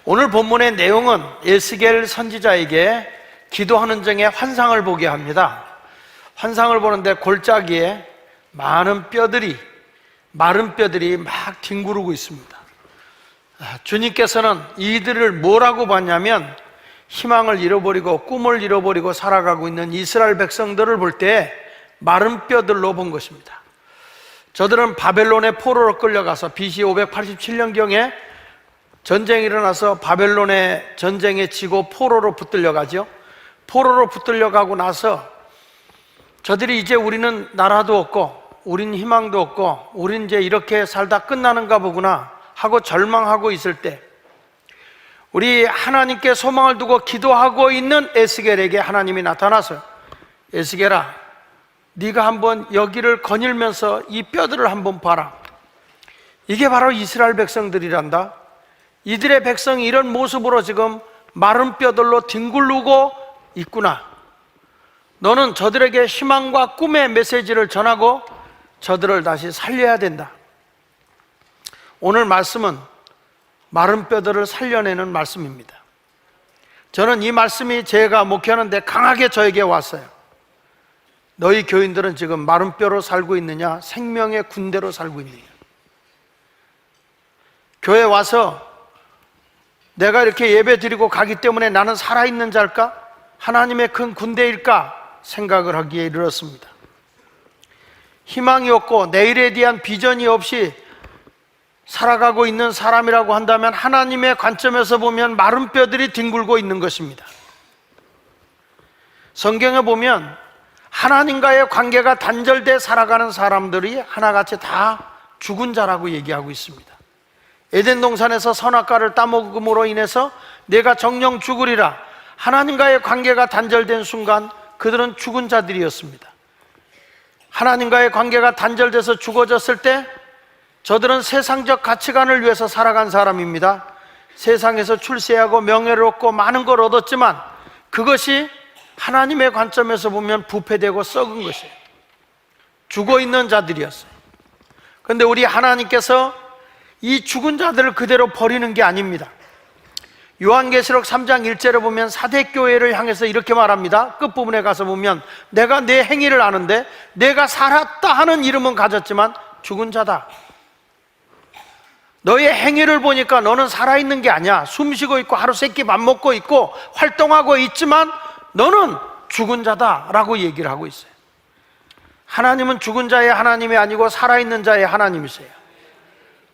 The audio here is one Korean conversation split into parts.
오늘 본문의 내용은 에스겔 선지자에게 기도하는 중에 환상을 보게 합니다. 환상을 보는데 골짜기에 많은 뼈들이, 마른 뼈들이 막 뒹구르고 있습니다. 주님께서는 이들을 뭐라고 봤냐면 희망을 잃어버리고 꿈을 잃어버리고 살아가고 있는 이스라엘 백성들을 볼 때 마른 뼈들로 본 것입니다. 저들은 바벨론의 포로로 끌려가서 BC 587년경에 전쟁이 일어나서 바벨론의 전쟁에 지고 포로로 붙들려가죠. 포로로 붙들려가고 나서 저들이 이제 우리는 나라도 없고 우린 희망도 없고 우린 이제 이렇게 살다 끝나는가 보구나 하고 절망하고 있을 때 우리 하나님께 소망을 두고 기도하고 있는 에스겔에게 하나님이 나타나서 에스겔아, 네가 한번 여기를 거닐면서 이 뼈들을 한번 봐라. 이게 바로 이스라엘 백성들이란다. 이들의 백성이 이런 모습으로 지금 마른 뼈들로 뒹굴르고 있구나. 너는 저들에게 희망과 꿈의 메시지를 전하고 저들을 다시 살려야 된다. 오늘 말씀은 마른 뼈들을 살려내는 말씀입니다. 저는 이 말씀이 제가 목회하는데 강하게 저에게 왔어요. 너희 교인들은 지금 마른 뼈로 살고 있느냐, 생명의 군대로 살고 있느냐. 교회 와서 내가 이렇게 예배 드리고 가기 때문에 나는 살아있는 자일까? 하나님의 큰 군대일까? 생각을 하기에 이르렀습니다. 희망이 없고 내일에 대한 비전이 없이 살아가고 있는 사람이라고 한다면 하나님의 관점에서 보면 마른 뼈들이 뒹굴고 있는 것입니다. 성경에 보면 하나님과의 관계가 단절돼 살아가는 사람들이 하나같이 다 죽은 자라고 얘기하고 있습니다. 에덴 동산에서 선악과를 따먹음으로 인해서 내가 정령 죽으리라, 하나님과의 관계가 단절된 순간 그들은 죽은 자들이었습니다. 하나님과의 관계가 단절돼서 죽어졌을 때 저들은 세상적 가치관을 위해서 살아간 사람입니다. 세상에서 출세하고 명예를 얻고 많은 걸 얻었지만 그것이 하나님의 관점에서 보면 부패되고 썩은 것이에요. 죽어있는 자들이었어요. 그런데 우리 하나님께서 이 죽은 자들을 그대로 버리는 게 아닙니다. 요한계시록 3장 1절에 보면 사대교회를 향해서 이렇게 말합니다. 끝부분에 가서 보면 내가 내 행위를 아는데 내가 살았다 하는 이름은 가졌지만 죽은 자다. 너의 행위를 보니까 너는 살아있는 게 아니야. 숨쉬고 있고 하루 세끼 밥 먹고 있고 활동하고 있지만 너는 죽은 자다라고 얘기를 하고 있어요. 하나님은 죽은 자의 하나님이 아니고 살아있는 자의 하나님이세요.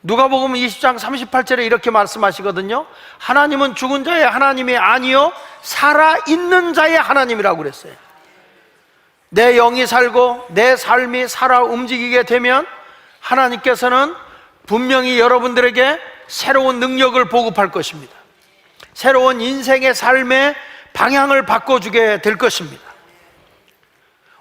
누가복음 20장 38절에 이렇게 말씀하시거든요. 하나님은 죽은 자의 하나님이 아니요 살아있는 자의 하나님이라고 그랬어요. 내 영이 살고 내 삶이 살아 움직이게 되면 하나님께서는 분명히 여러분들에게 새로운 능력을 보급할 것입니다. 새로운 인생의 삶의 방향을 바꿔주게 될 것입니다.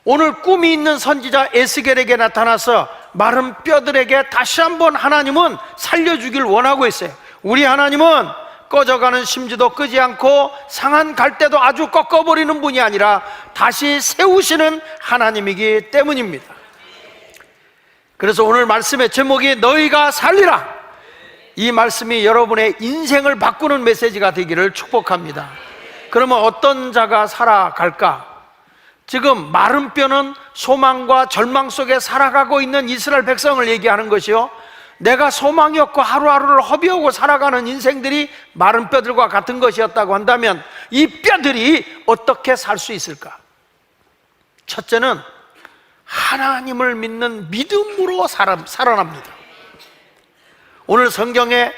오늘 꿈이 있는 선지자 에스겔에게 나타나서 마른 뼈들에게 다시 한번 하나님은 살려주길 원하고 있어요. 우리 하나님은 꺼져가는 심지도 끄지 않고 상한 갈대도 아주 꺾어버리는 분이 아니라 다시 세우시는 하나님이기 때문입니다. 그래서 오늘 말씀의 제목이 너희가 살리라. 이 말씀이 여러분의 인생을 바꾸는 메시지가 되기를 축복합니다. 그러면 어떤 자가 살아갈까? 지금 마른 뼈는 소망과 절망 속에 살아가고 있는 이스라엘 백성을 얘기하는 것이요, 내가 소망이 없고 하루하루를 허비하고 살아가는 인생들이 마른 뼈들과 같은 것이었다고 한다면 이 뼈들이 어떻게 살 수 있을까? 첫째는 하나님을 믿는 믿음으로 살아납니다. 오늘 성경에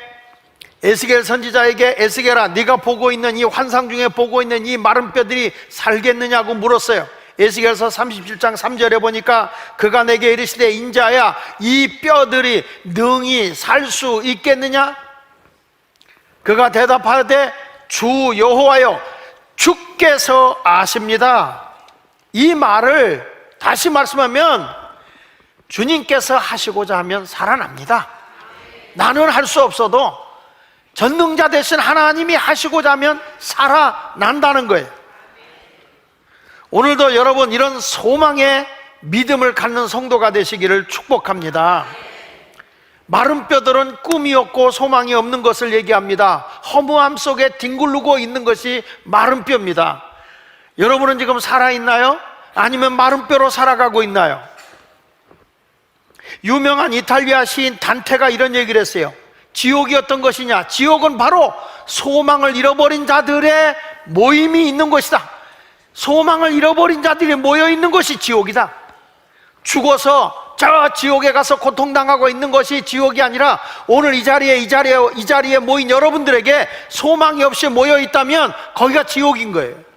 에스겔 선지자에게 에스겔아, 네가 보고 있는 이 환상 중에 보고 있는 이 마른 뼈들이 살겠느냐고 물었어요. 에스겔서 37장 3절에 보니까 그가 내게 이르시되 인자야, 이 뼈들이 능히 살 수 있겠느냐? 그가 대답하되 주 여호와여, 주께서 아십니다. 이 말을 다시 말씀하면 주님께서 하시고자 하면 살아납니다. 나는 할 수 없어도 전능자 되신 하나님이 하시고자 하면 살아난다는 거예요. 오늘도 여러분 이런 소망의 믿음을 갖는 성도가 되시기를 축복합니다. 마른 뼈들은 꿈이 없고 소망이 없는 것을 얘기합니다. 허무함 속에 뒹굴르고 있는 것이 마른 뼈입니다. 여러분은 지금 살아있나요? 아니면 마른 뼈로 살아가고 있나요? 유명한 이탈리아 시인 단테가 이런 얘기를 했어요. 지옥이 어떤 것이냐? 지옥은 바로 소망을 잃어버린 자들의 모임이 있는 것이다. 소망을 잃어버린 자들이 모여 있는 것이 지옥이다. 죽어서 저 지옥에 가서 고통당하고 있는 것이 지옥이 아니라 오늘 이 자리에 모인 여러분들에게 소망이 없이 모여 있다면 거기가 지옥인 거예요.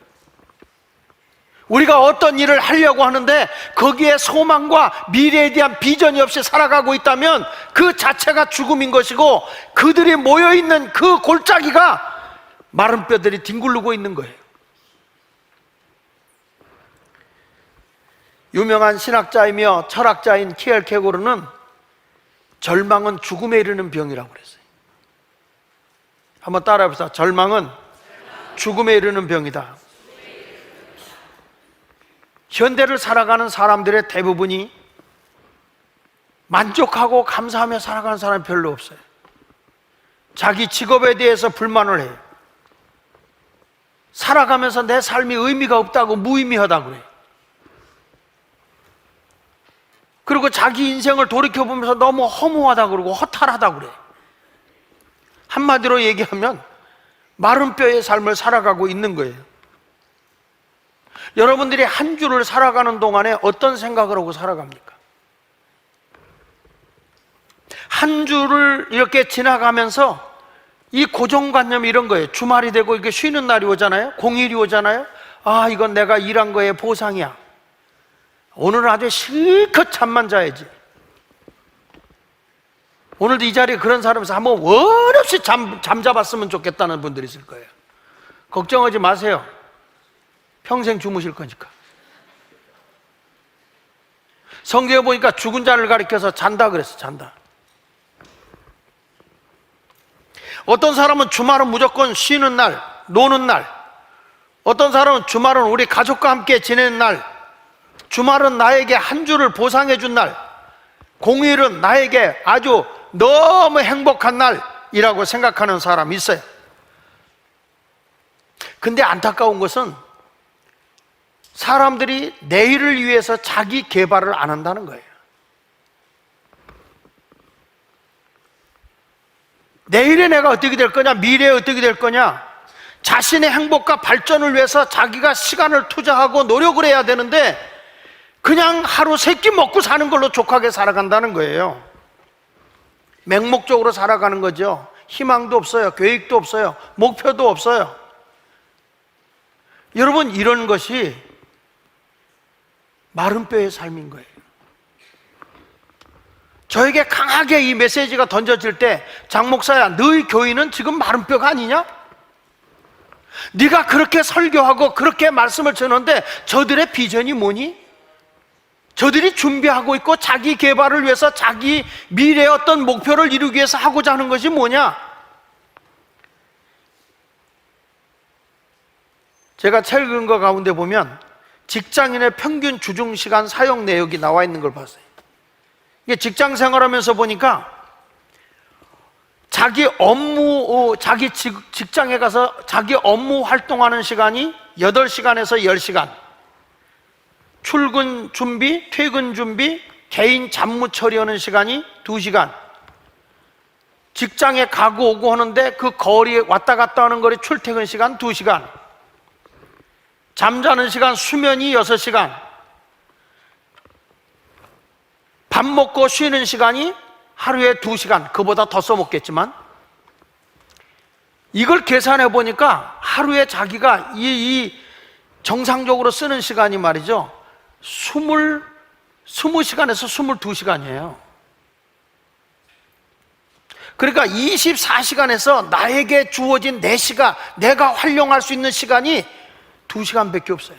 우리가 어떤 일을 하려고 하는데 거기에 소망과 미래에 대한 비전이 없이 살아가고 있다면 그 자체가 죽음인 것이고, 그들이 모여있는 그 골짜기가 마른 뼈들이 뒹굴르고 있는 거예요. 유명한 신학자이며 철학자인 키엘케고르는 절망은 죽음에 이르는 병이라고 그랬어요. 한번 따라해보세요. 절망은 죽음에 이르는 병이다. 현대를 살아가는 사람들의 대부분이 만족하고 감사하며 살아가는 사람이 별로 없어요. 자기 직업에 대해서 불만을 해요. 살아가면서 내 삶이 의미가 없다고, 무의미하다고 그래요. 그리고 자기 인생을 돌이켜보면서 너무 허무하다고 그러고 허탈하다고 그래요. 한마디로 얘기하면 마른 뼈의 삶을 살아가고 있는 거예요. 여러분들이 한 주를 살아가는 동안에 어떤 생각을 하고 살아갑니까? 한 주를 이렇게 지나가면서 이 고정관념 이런 거예요. 주말이 되고 이게 쉬는 날이 오잖아요. 공휴일이 오잖아요. 아, 이건 내가 일한 거에 보상이야. 오늘은 아주 실컷 잠만 자야지. 오늘도 이 자리에 그런 사람에서 한번 원 없이 잠 잡았으면 좋겠다는 분들이 있을 거예요. 걱정하지 마세요. 평생 주무실 거니까. 성경에 보니까 죽은 자를 가리켜서 잔다 그랬어. 잔다. 어떤 사람은 주말은 무조건 쉬는 날, 노는 날. 어떤 사람은 주말은 우리 가족과 함께 지내는 날. 주말은 나에게 한 주를 보상해 준 날. 공휴일은 나에게 아주 너무 행복한 날이라고 생각하는 사람이 있어요. 근데 안타까운 것은 사람들이 내일을 위해서 자기 개발을 안 한다는 거예요. 내일에 내가 어떻게 될 거냐, 미래에 어떻게 될 거냐, 자신의 행복과 발전을 위해서 자기가 시간을 투자하고 노력을 해야 되는데 그냥 하루 세 끼 먹고 사는 걸로 족하게 살아간다는 거예요. 맹목적으로 살아가는 거죠. 희망도 없어요. 계획도 없어요. 목표도 없어요. 여러분, 이런 것이 마른 뼈의 삶인 거예요. 저에게 강하게 이 메시지가 던져질 때, 장 목사야, 너희 교인은 지금 마른 뼈가 아니냐? 네가 그렇게 설교하고 그렇게 말씀을 전하는데 저들의 비전이 뭐니? 저들이 준비하고 있고 자기 개발을 위해서 자기 미래의 어떤 목표를 이루기 위해서 하고자 하는 것이 뭐냐? 제가 책 읽은 거 가운데 보면 직장인의 평균 주중시간 사용 내역이 나와 있는 걸 봤어요. 이게 직장 생활하면서 보니까 자기 직장에 가서 자기 업무 활동하는 시간이 8시간에서 10시간, 출근 준비, 퇴근 준비, 개인 잡무 처리하는 시간이 2시간, 직장에 가고 오고 하는데 그 거리에 왔다 갔다 하는 거리 출퇴근 시간 2시간, 잠자는 시간 수면이 6시간, 밥 먹고 쉬는 시간이 하루에 2시간, 그보다 더 써먹겠지만, 이걸 계산해 보니까 하루에 자기가 이 정상적으로 쓰는 시간이 말이죠, 20시간에서 22시간이에요. 그러니까 24시간에서 나에게 주어진 내 시간, 내가 활용할 수 있는 시간이 2시간밖에 없어요.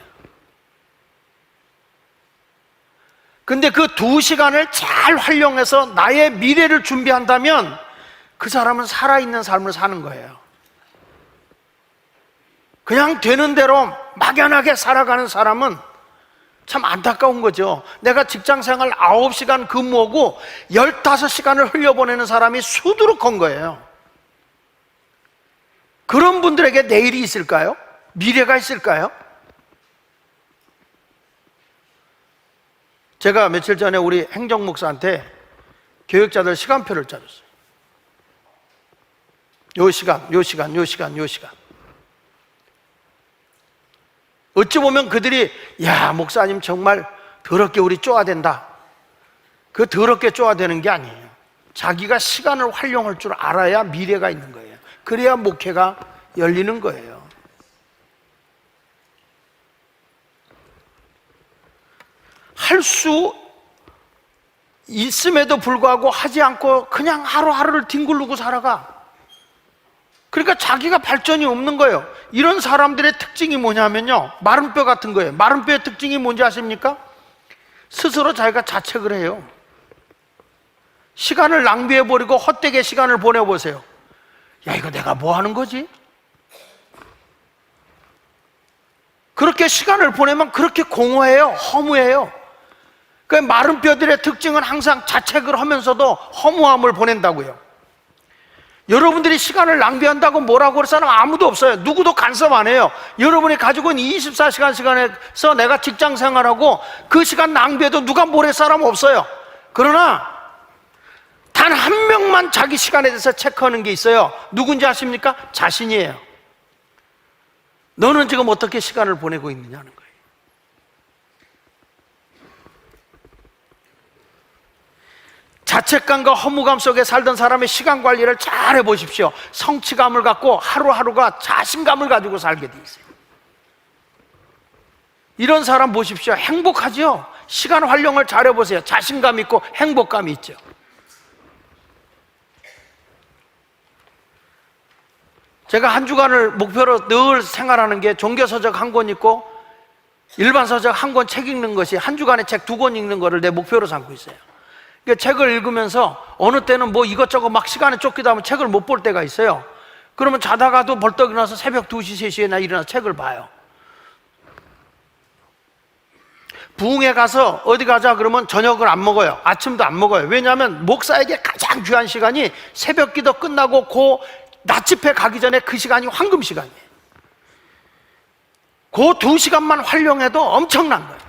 근데 그 2시간을 잘 활용해서 나의 미래를 준비한다면 그 사람은 살아있는 삶을 사는 거예요. 그냥 되는 대로 막연하게 살아가는 사람은 참 안타까운 거죠. 내가 직장생활 9시간 근무하고 15시간을 흘려보내는 사람이 수두룩한 거예요. 그런 분들에게 내일이 있을까요? 미래가 있을까요? 제가 며칠 전에 우리 행정목사한테 교육자들 시간표를 짜줬어요. 요 시간, 요 시간, 요 시간, 요 시간. 어찌 보면 그들이 야, 목사님 정말 더럽게 우리 쪼아야 된다. 그 더럽게 쪼아야 되는 게 아니에요. 자기가 시간을 활용할 줄 알아야 미래가 있는 거예요. 그래야 목회가 열리는 거예요. 할 수 있음에도 불구하고 하지 않고 그냥 하루하루를 뒹굴르고 살아가. 그러니까 자기가 발전이 없는 거예요. 이런 사람들의 특징이 뭐냐면요, 마른 뼈 같은 거예요. 마른 뼈의 특징이 뭔지 아십니까? 스스로 자기가 자책을 해요. 시간을 낭비해버리고 헛되게 시간을 보내보세요. 야, 이거 내가 뭐 하는 거지? 그렇게 시간을 보내면 그렇게 공허해요. 허무해요. 그 마른 뼈들의 특징은 항상 자책을 하면서도 허무함을 보낸다고요. 여러분들이 시간을 낭비한다고 뭐라고 할 사람 아무도 없어요. 누구도 간섭 안 해요. 여러분이 가지고 있는 24시간 시간에서 내가 직장 생활하고 그 시간 낭비해도 누가 뭘 할 사람 없어요. 그러나 단 한 명만 자기 시간에 대해서 체크하는 게 있어요. 누군지 아십니까? 자신이에요. 너는 지금 어떻게 시간을 보내고 있느냐는 거예요. 자책감과 허무감 속에 살던 사람의 시간 관리를 잘 해보십시오. 성취감을 갖고 하루하루가 자신감을 가지고 살게 돼 있어요. 이런 사람 보십시오. 행복하죠? 시간 활용을 잘 해보세요. 자신감 있고 행복감이 있죠. 제가 한 주간을 목표로 늘 생활하는 게 종교서적 한 권 읽고 일반서적 한 권 책 읽는 것이, 한 주간에 책 2권 읽는 거를 내 목표로 삼고 있어요. 그러니까 책을 읽으면서 어느 때는 뭐 이것저것 막 시간에 쫓기다 보면 책을 못 볼 때가 있어요. 그러면 자다가도 벌떡 일어나서 새벽 2시, 3시에 나 일어나서 책을 봐요. 부흥회 가서 어디 가자 그러면 저녁을 안 먹어요. 아침도 안 먹어요. 왜냐하면 목사에게 가장 귀한 시간이 새벽 기도 끝나고 그 낮 집회 가기 전에 그 시간이 황금 시간이에요. 그 2시간만 활용해도 엄청난 거예요.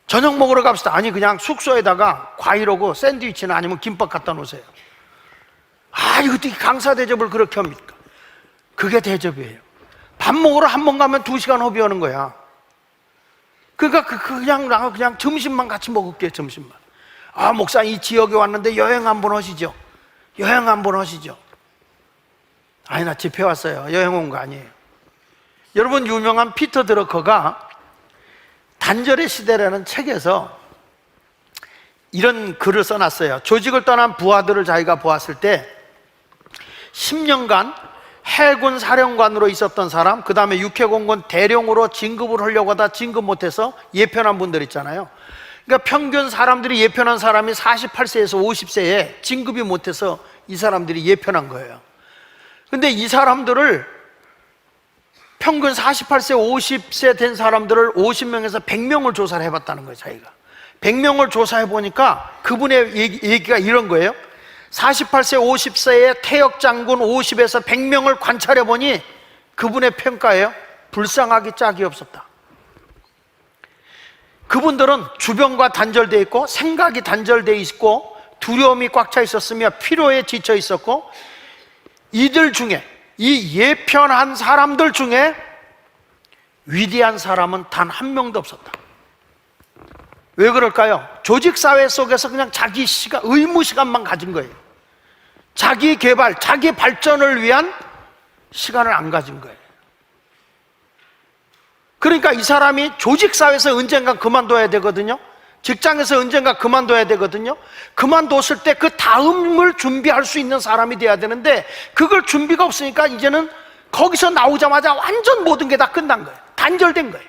저녁 먹으러 갑시다. 아니, 그냥 숙소에다가 과일하고 샌드위치나 아니면 김밥 갖다 놓으세요. 아, 이거 어떻게 강사 대접을 그렇게 합니까? 그게 대접이에요. 밥 먹으러 한 번 가면 2시간 허비하는 거야. 그러니까 그냥 점심만 같이 먹을게요. 점심만. 아, 목사님 이 지역에 왔는데 여행 한번 하시죠. 여행 한번 하시죠. 아니, 나 집회 왔어요. 여행 온 거 아니에요. 여러분, 유명한 피터 드러커가 단절의 시대라는 책에서 이런 글을 써놨어요. 조직을 떠난 부하들을 자기가 보았을 때 10년간 해군 사령관으로 있었던 사람, 그 다음에 육해공군 대령으로 진급을 하려고 하다 진급 못해서 예편한 분들 있잖아요. 그러니까 평균 사람들이 예편한 사람이 48세에서 50세에 진급이 못해서 이 사람들이 예편한 거예요. 근데 이 사람들을 평균 48세, 50세 된 사람들을 50명에서 100명을 조사를 해봤다는 거예요, 자기가. 100명을 조사해 보니까 그분의 얘기가 이런 거예요. 48세, 50세의 태역 장군 50에서 100명을 관찰해 보니 그분의 평가예요. 불쌍하기 짝이 없었다. 그분들은 주변과 단절되어 있고 생각이 단절되어 있고 두려움이 꽉 차 있었으며 피로에 지쳐 있었고, 이들 중에, 이 예편한 사람들 중에 위대한 사람은 단 한 명도 없었다. 왜 그럴까요? 조직사회 속에서 그냥 자기 시간, 의무 시간만 가진 거예요. 자기 개발, 자기 발전을 위한 시간을 안 가진 거예요. 그러니까 이 사람이 조직사회에서 언젠가 그만둬야 되거든요. 직장에서 언젠가 그만둬야 되거든요. 그만뒀을 때 그 다음을 준비할 수 있는 사람이 돼야 되는데 그걸 준비가 없으니까 이제는 거기서 나오자마자 완전 모든 게 다 끝난 거예요. 단절된 거예요.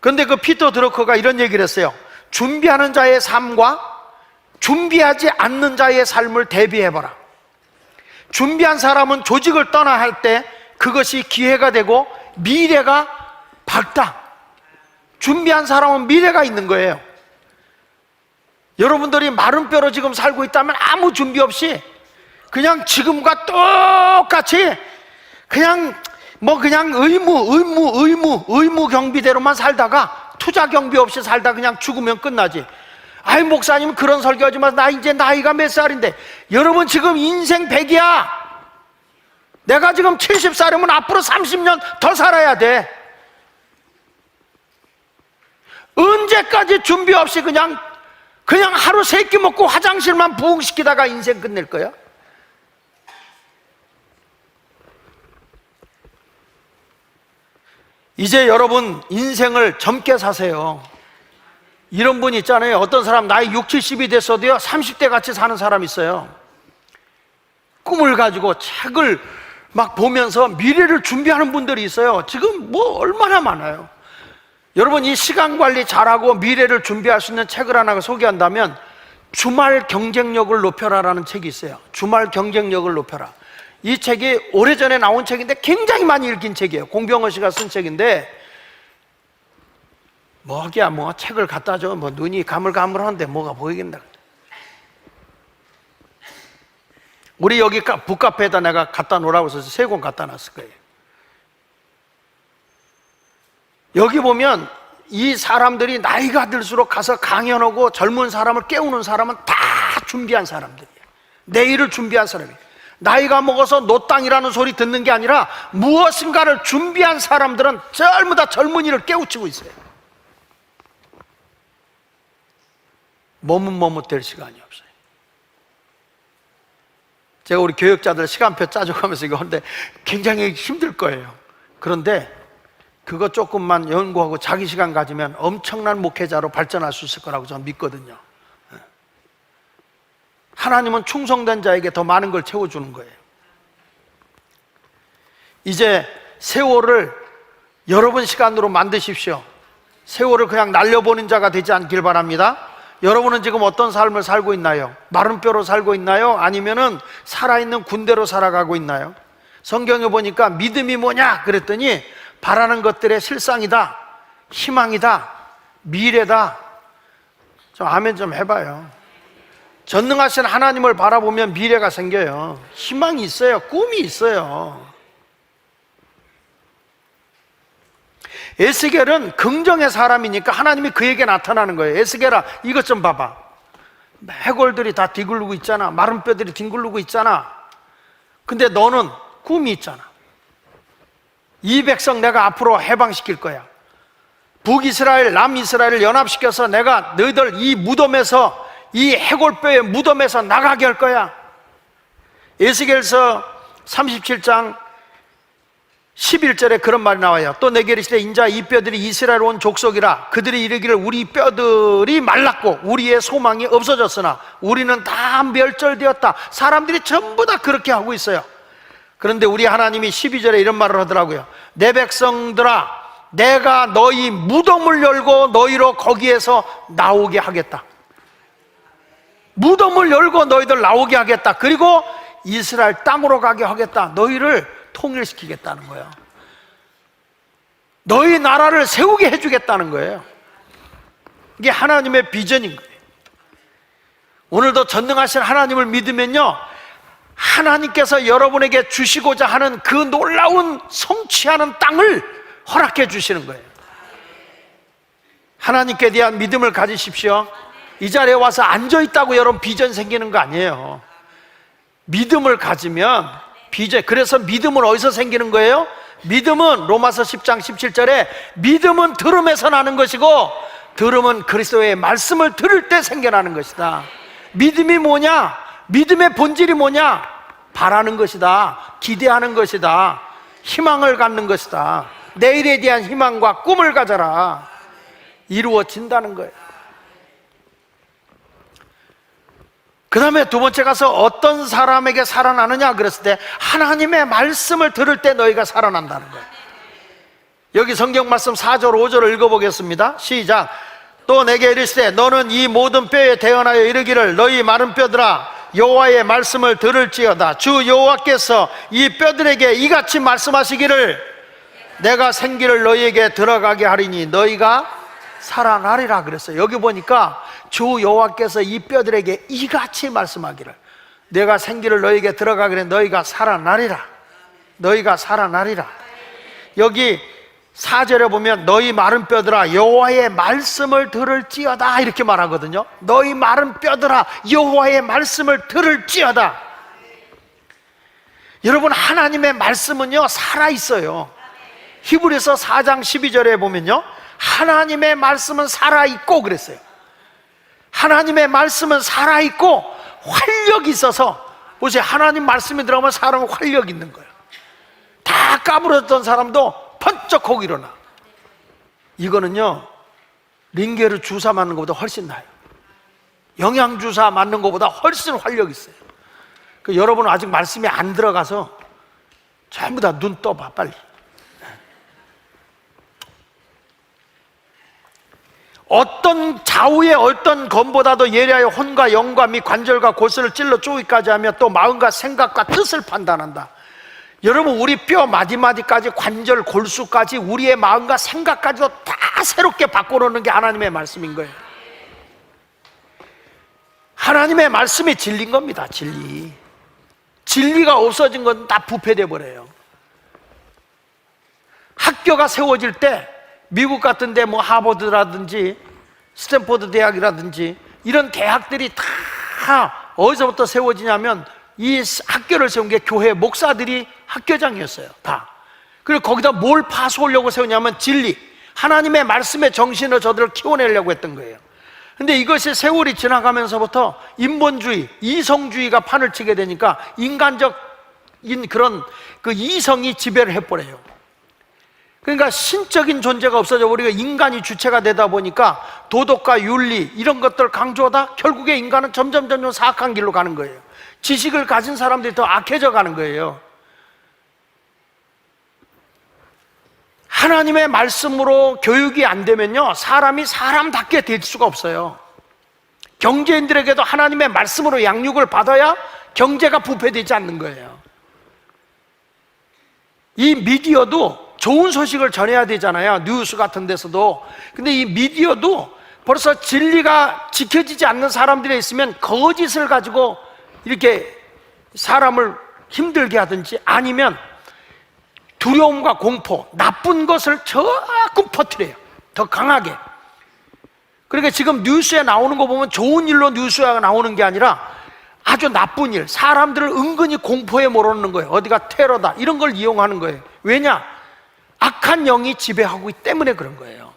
그런데 그 피터 드러커가 이런 얘기를 했어요. 준비하는 자의 삶과 준비하지 않는 자의 삶을 대비해봐라. 준비한 사람은 조직을 떠나 할 때 그것이 기회가 되고 미래가 밝다. 준비한 사람은 미래가 있는 거예요. 여러분들이 마른 뼈로 지금 살고 있다면 아무 준비 없이 그냥 지금과 똑같이 그냥 의무 경비대로만 살다가 투자 경비 없이 살다 그냥 죽으면 끝나지. 아이, 목사님 그런 설교하지 마. 나 이제 나이가 몇 살인데. 여러분 지금 인생 100이야. 내가 지금 70살이면 앞으로 30년 더 살아야 돼. 언제까지 준비 없이 그냥 하루 3끼 먹고 화장실만 부흥시키다가 인생 끝낼 거야? 이제 여러분 인생을 젊게 사세요. 이런 분 있잖아요. 어떤 사람 나이 60, 70이 됐어도요 30대 같이 사는 사람 있어요. 꿈을 가지고 책을 막 보면서 미래를 준비하는 분들이 있어요. 지금 뭐 얼마나 많아요. 여러분 이 시간 관리 잘하고 미래를 준비할 수 있는 책을 하나 소개한다면 주말 경쟁력을 높여라라는 책이 있어요. 주말 경쟁력을 높여라. 이 책이 오래전에 나온 책인데 굉장히 많이 읽힌 책이에요. 공병호 씨가 쓴 책인데 뭐하기야 뭐 책을 갖다 줘. 뭐 눈이 가물가물한데 뭐가 보이겠나. 우리 여기 북카페에다 내가 갖다 놓으라고 해서 3권 갖다 놨을 거예요. 여기 보면 이 사람들이 나이가 들수록 가서 강연하고 젊은 사람을 깨우는 사람은 다 준비한 사람들이에요. 내일을 준비한 사람이에요. 나이가 먹어서 노땅이라는 소리 듣는 게 아니라 무엇인가를 준비한 사람들은 전부 다 젊은이를 깨우치고 있어요. 머뭇머뭇될 시간이 없어요. 제가 우리 교역자들 시간표 짜줘가면서 이거 하는데 굉장히 힘들 거예요. 그런데 그거 조금만 연구하고 자기 시간 가지면 엄청난 목회자로 발전할 수 있을 거라고 저는 믿거든요. 하나님은 충성된 자에게 더 많은 걸 채워주는 거예요. 이제 세월을 여러분 시간으로 만드십시오. 세월을 그냥 날려보는 자가 되지 않길 바랍니다. 여러분은 지금 어떤 삶을 살고 있나요? 마른 뼈로 살고 있나요? 아니면은 살아있는 군대로 살아가고 있나요? 성경에 보니까 믿음이 뭐냐 그랬더니 바라는 것들의 실상이다, 희망이다, 미래다. 좀 아멘 좀 해봐요. 전능하신 하나님을 바라보면 미래가 생겨요. 희망이 있어요. 꿈이 있어요. 에스겔은 긍정의 사람이니까 하나님이 그에게 나타나는 거예요. 에스겔아 이것 좀 봐봐. 해골들이 다 뒤굴르고 있잖아. 마른 뼈들이 뒹굴르고 있잖아. 근데 너는 꿈이 있잖아. 이 백성 내가 앞으로 해방시킬 거야. 북이스라엘, 남이스라엘을 연합시켜서 내가 너희들 이 무덤에서, 이 해골뼈의 무덤에서 나가게 할 거야. 에스겔서 37장 11절에 그런 말이 나와요. 또 내게 이르시되 인자 이 뼈들이 이스라엘 온 족속이라. 그들이 이르기를 우리 뼈들이 말랐고 우리의 소망이 없어졌으나 우리는 다 멸절되었다. 사람들이 전부 다 그렇게 하고 있어요. 그런데 우리 하나님이 12절에 이런 말을 하더라고요. 내 백성들아 내가 너희 무덤을 열고 너희로 거기에서 나오게 하겠다. 무덤을 열고 너희들 나오게 하겠다. 그리고 이스라엘 땅으로 가게 하겠다. 너희를 통일시키겠다는 거예요. 너희 나라를 세우게 해주겠다는 거예요. 이게 하나님의 비전인 거예요. 오늘도 전능하신 하나님을 믿으면요, 하나님께서 여러분에게 주시고자 하는 그 놀라운 성취하는 땅을 허락해 주시는 거예요. 하나님께 대한 믿음을 가지십시오. 이 자리에 와서 앉아있다고 여러분 비전 생기는 거 아니에요. 믿음을 가지면 비전. 그래서 믿음은 어디서 생기는 거예요? 믿음은 로마서 10장 17절에 믿음은 들음에서 나는 것이고 들음은 그리스도의 말씀을 들을 때 생겨나는 것이다. 믿음이 뭐냐? 믿음의 본질이 뭐냐? 바라는 것이다. 기대하는 것이다. 희망을 갖는 것이다. 내일에 대한 희망과 꿈을 가져라. 이루어진다는 거예요. 그 다음에 두 번째 가서 어떤 사람에게 살아나느냐 그랬을 때 하나님의 말씀을 들을 때 너희가 살아난다는 거예요. 여기 성경 말씀 4절 5절을 읽어보겠습니다. 시작. 또 내게 이르시되 너는 이 모든 뼈에 대언하여 이르기를 너희 마른 뼈들아 여호와의 말씀을 들을지어다. 주 여호와께서 이 뼈들에게 이같이 말씀하시기를 내가 생기를 너희에게 들어가게 하리니 너희가 살아나리라 그랬어요. 여기 보니까 주 여호와께서 이 뼈들에게 이같이 말씀하기를, 내가 생기를 너희에게 들어가게 하리니 너희가 살아나리라. 너희가 살아나리라. 여기 4절에 보면 너희 마른 뼈들아 여호와의 말씀을 들을지어다 이렇게 말하거든요. 너희 마른 뼈들아 여호와의 말씀을 들을지어다. 여러분, 하나님의 말씀은요 살아있어요. 히브리서 4장 12절에 보면요, 하나님의 말씀은 살아있고 그랬어요. 하나님의 말씀은 살아있고 활력이 있어서, 보세요, 하나님 말씀이 들어가면 사람은 활력이 있는 거예요. 다 까부러졌던 사람도 번쩍 일어나. 이거는요 링게르 주사 맞는 것보다 훨씬 나아요. 영양주사 맞는 것보다 훨씬 활력이 있어요. 여러분은 아직 말씀이 안 들어가서 전부 다 눈 떠봐 빨리. 어떤 좌우의 어떤 검보다도 예리하여 혼과 영과 및 관절과 골수를 찔러 쪼기까지 하며 또 마음과 생각과 뜻을 판단한다. 여러분, 우리 뼈 마디마디까지, 관절 골수까지, 우리의 마음과 생각까지도 다 새롭게 바꿔놓는 게 하나님의 말씀인 거예요. 하나님의 말씀이 진리인 겁니다. 진리. 진리가 없어진 건 다 부패돼 버려요. 학교가 세워질 때 미국 같은 데 뭐 하버드라든지 스탠포드 대학이라든지 이런 대학들이 다 어디서부터 세워지냐면 이 학교를 세운 게 교회 목사들이 학교장이었어요. 다. 그리고 거기다 뭘 파수하려고 세우냐면 진리, 하나님의 말씀의 정신으로 저들을 키워내려고 했던 거예요. 근데 이것이 세월이 지나가면서부터 인본주의, 이성주의가 판을 치게 되니까 인간적인 그런 그 이성이 지배를 해버려요. 그러니까 신적인 존재가 없어져 버리고 인간이 주체가 되다 보니까 도덕과 윤리 이런 것들을 강조하다 결국에 인간은 점점 사악한 길로 가는 거예요. 지식을 가진 사람들이 더 악해져 가는 거예요. 하나님의 말씀으로 교육이 안 되면요 사람이 사람답게 될 수가 없어요. 경제인들에게도 하나님의 말씀으로 양육을 받아야 경제가 부패되지 않는 거예요. 이 미디어도 좋은 소식을 전해야 되잖아요. 뉴스 같은 데서도. 근데 이 미디어도 벌써 진리가 지켜지지 않는 사람들이 있으면 거짓을 가지고 이렇게 사람을 힘들게 하든지 아니면 두려움과 공포, 나쁜 것을 자꾸 퍼뜨려요. 더 강하게. 그러니까 지금 뉴스에 나오는 거 보면 좋은 일로 뉴스가 나오는 게 아니라 아주 나쁜 일, 사람들을 은근히 공포에 몰아넣는 거예요. 어디가 테러다 이런 걸 이용하는 거예요. 왜냐? 악한 영이 지배하고 있기 때문에 그런 거예요.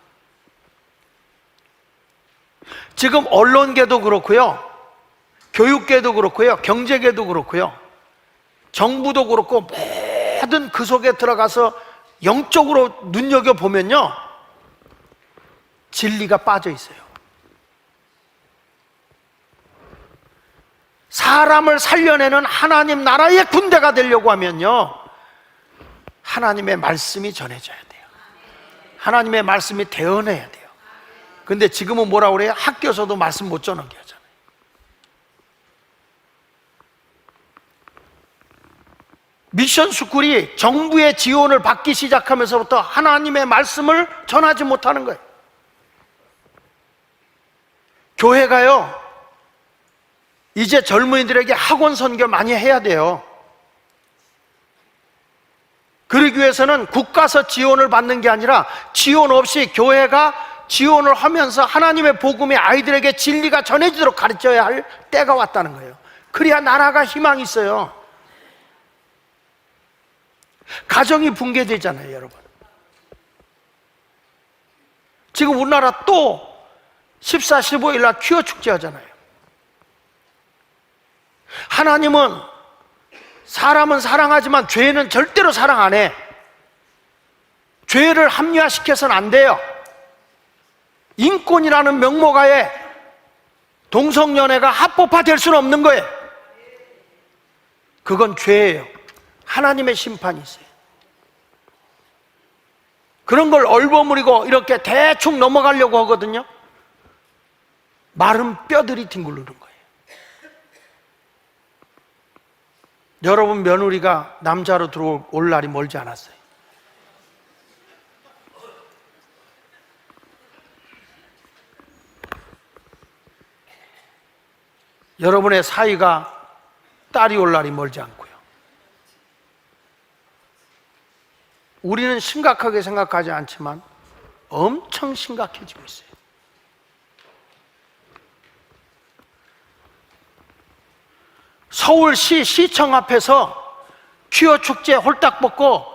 지금 언론계도 그렇고요, 교육계도 그렇고요, 경제계도 그렇고요, 정부도 그렇고 모든 그 속에 들어가서 영적으로 눈여겨보면요 진리가 빠져 있어요. 사람을 살려내는 하나님 나라의 군대가 되려고 하면요 하나님의 말씀이 전해져야 돼요. 하나님의 말씀이 대언해야 돼요. 근데 지금은 뭐라고 그래요? 학교에서도 말씀 못 전하게 하잖아요. 미션 스쿨이 정부의 지원을 받기 시작하면서부터 하나님의 말씀을 전하지 못하는 거예요. 교회가요 이제 젊은이들에게 학원 선교 많이 해야 돼요. 그러기 위해서는 국가에서 지원을 받는 게 아니라 지원 없이 교회가 지원을 하면서 하나님의 복음이 아이들에게 진리가 전해지도록 가르쳐야 할 때가 왔다는 거예요. 그래야 나라가 희망이 있어요. 가정이 붕괴되잖아요, 여러분. 지금 우리나라 또 14, 15일 날 퀴어 축제 하잖아요. 하나님은 사람은 사랑하지만 죄는 절대로 사랑 안 해. 죄를 합리화시켜서는 안 돼요. 인권이라는 명목하에 동성연애가 합법화될 수는 없는 거예요. 그건 죄예요. 하나님의 심판이 있어요. 그런 걸 얼버무리고 이렇게 대충 넘어가려고 하거든요. 마른 뼈들이 뒹굴르는 거예요. 여러분 며느리가 남자로 들어올 날이 멀지 않았어요. 여러분의 사위가 딸이 올 날이 멀지 않고요. 우리는 심각하게 생각하지 않지만 엄청 심각해지고 있어요. 서울시 시청 앞에서 퀴어 축제 홀딱 벗고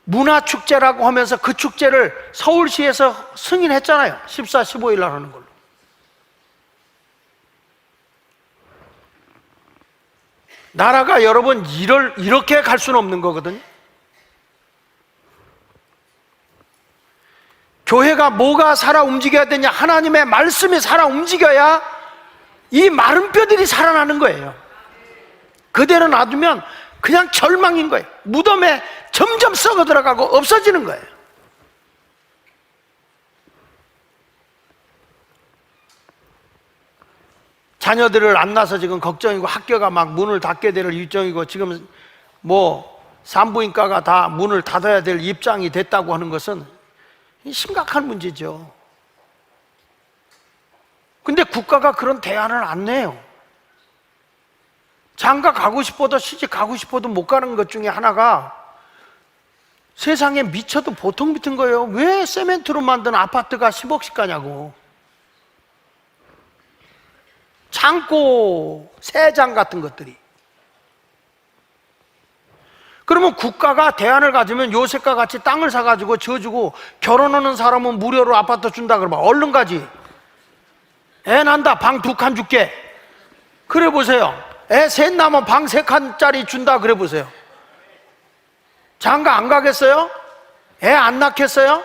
문화축제라고 하면서 그 축제를 서울시에서 승인했잖아요. 14, 15일 날 하는 걸로. 나라가 여러분 이렇게 갈 수는 없는 거거든요. 교회가 뭐가 살아 움직여야 되냐? 하나님의 말씀이 살아 움직여야 이 마른 뼈들이 살아나는 거예요. 그대로 놔두면 그냥 절망인 거예요. 무덤에 점점 썩어 들어가고 없어지는 거예요. 자녀들을 안 낳아서 지금 걱정이고 학교가 막 문을 닫게 될 일정이고 지금 뭐 산부인과가 다 문을 닫아야 될 입장이 됐다고 하는 것은 심각한 문제죠. 근데 국가가 그런 대안을 안 내요. 장가 가고 싶어도 시집 가고 싶어도 못 가는 것 중에 하나가 세상에 미쳐도 보통 비튼 거예요. 왜 세멘트로 만든 아파트가 10억씩 가냐고. 창고, 새장 같은 것들이. 그러면 국가가 대안을 가지면 요셉과 같이 땅을 사가지고 지어주고 결혼하는 사람은 무료로 아파트 준다 그러면 얼른 가지. 애 난다 방 2칸 줄게. 그래 보세요. 애 셋 나면 방 3칸짜리 준다 그래 보세요. 장가 안 가겠어요? 애 안 낳겠어요?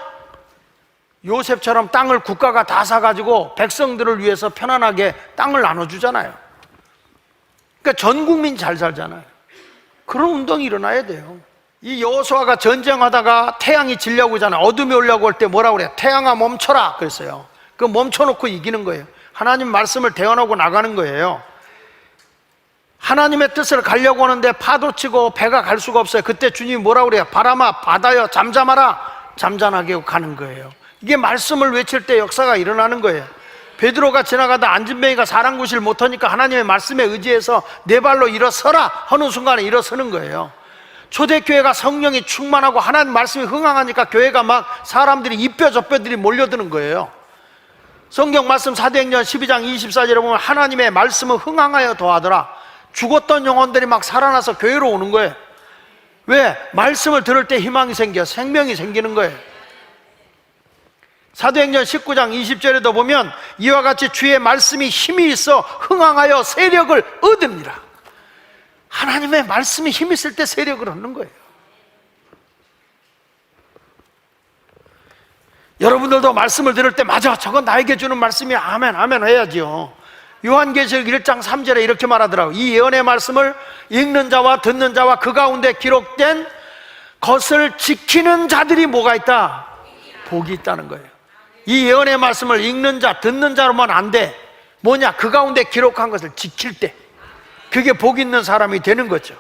요셉처럼 땅을 국가가 다 사가지고 백성들을 위해서 편안하게 땅을 나눠주잖아요. 그러니까 전 국민이 잘 살잖아요. 그런 운동이 일어나야 돼요. 이 여호수아가 전쟁하다가 태양이 지려고 하잖아요. 어둠이 오려고 할 때 뭐라고 그래요? 태양아 멈춰라 그랬어요. 그 멈춰놓고 이기는 거예요. 하나님 말씀을 대언하고 나가는 거예요. 하나님의 뜻을 가려고 하는데 파도치고 배가 갈 수가 없어요. 그때 주님이 뭐라고 그래요? 바람아 바다여 잠잠하라. 잠잠하게 가는 거예요. 이게 말씀을 외칠 때 역사가 일어나는 거예요. 베드로가 지나가다 안진뱅이가 사랑구실 못하니까 하나님의 말씀에 의지해서 내 발로 일어서라 하는 순간에 일어서는 거예요. 초대교회가 성령이 충만하고 하나님 말씀이 흥황하니까 교회가 막 사람들이 이뼈 저뼈들이 몰려드는 거예요. 성경 말씀 사도행전 12장 24절에 보면 하나님의 말씀은 흥황하여 더하더라. 죽었던 영혼들이 막 살아나서 교회로 오는 거예요. 왜? 말씀을 들을 때 희망이 생겨 생명이 생기는 거예요. 사도행전 19장 20절에도 보면 이와 같이 주의 말씀이 힘이 있어 흥황하여 세력을 얻으니라. 하나님의 말씀이 힘이 있을 때 세력을 얻는 거예요. 여러분들도 말씀을 들을 때 맞아 저건 나에게 주는 말씀이야 아멘 아멘 해야지요. 요한계시록 1장 3절에 이렇게 말하더라고요. 이 예언의 말씀을 읽는 자와 듣는 자와 그 가운데 기록된 것을 지키는 자들이 뭐가 있다? 복이 있다는 거예요. 이 예언의 말씀을 읽는 자, 듣는 자로만 안 돼. 뭐냐? 그 가운데 기록한 것을 지킬 때 그게 복 있는 사람이 되는 거죠.